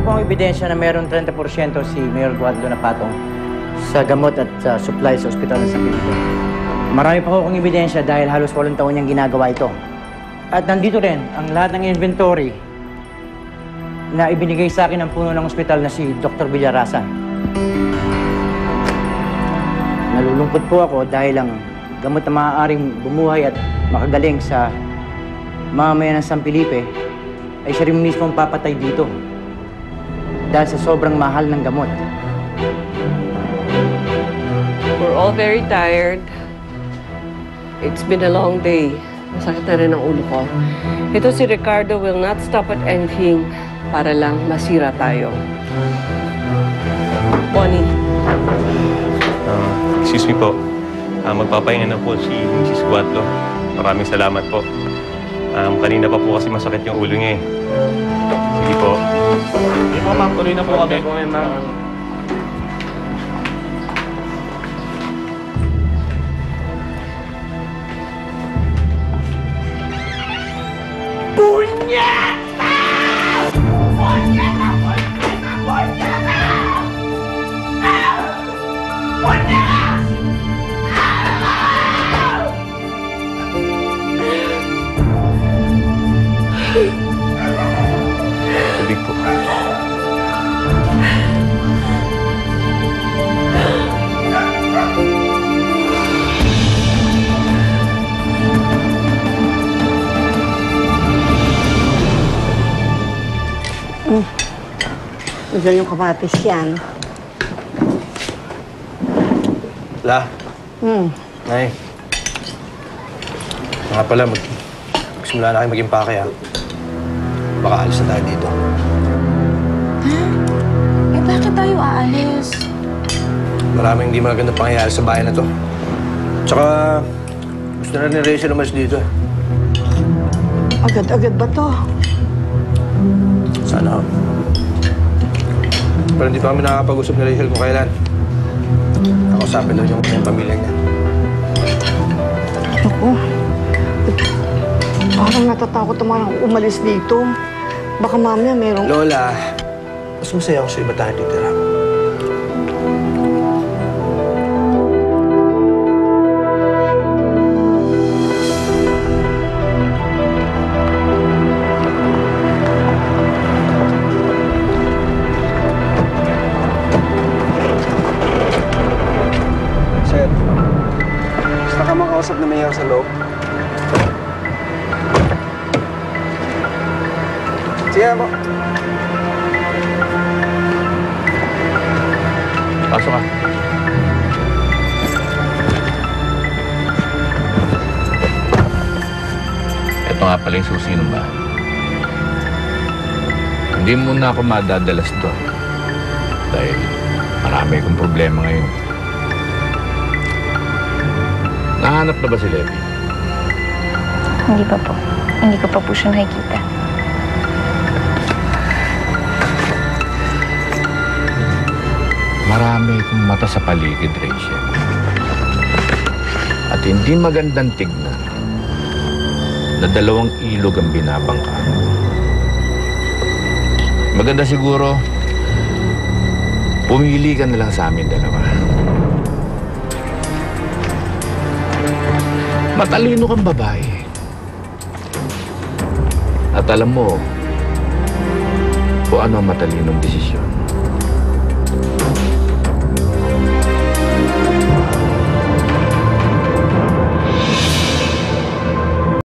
po ang ebidensya na mayroong 30% si Mayor Guadlo na patong sa gamot at sa supply sa ospital ng San Felipe. Marami pa akong ebidensya dahil halos 8 taon niyang ginagawa ito. At nandito rin ang lahat ng inventory na ibinigay sa akin ng puno ng ospital na si Dr. Villarasan. Nalulungkot po ako dahil ang gamot na maaaring bumuhay at makagaling sa mamamayan ng San Felipe ay siya rin mismo ang papatay dito dahil sa sobrang mahal ng gamot. We're all very tired. It's been a long day. Masakit na rin ang ulo ko. Ito si Ricardo will not stop at anything para lang masira tayo. Bonnie. Excuse me po. Magpapahinga na po si Mrs. Guadlo. Maraming salamat po. Kanina pa po kasi masakit yung ulo niya eh. Sige po. Sige po, ma'am. Tuloy na po kami. Ma'am. Tubig po. Diyan yung kamatis yan. La. Nay. Nga pala, magsimula na kayo mag-impake, ha? Baka alis na tayo dito. Ha? Eh, bakit tayo aalis? Maraming hindi magandang pangyayari sa bayan na to. Tsaka, gusto na ni Rachel umalis dito. Agad-agad ba to? Sana, ho. Pero hindi pa kami nakakapag-usap ni Rachel kung kailan. Nakausapin daw yung pamilya niya. Ako, parang natatakot naman ako umalis dito. Baka mamaya merong... Lola, mas masaya ako sa iba tayo titira. Sir, gusto ka makausap na mayor sa loob? Sige po. Pasok ka. Ito nga pala yung susi ng bahay. Hindi muna ako madadalas doon. Dahil marami akong problema ngayon. Nahanap na ba si Levi? Hindi pa po. Hindi ko pa po siya nakikita. Marami akong mata sa paligid, Rachel. At hindi magandang tignan na 2 ilog ang binabangka. Maganda siguro, pumili ka na lang sa amin 2. Matalino kang babae. At alam mo kung ano ang matalinong desisyon.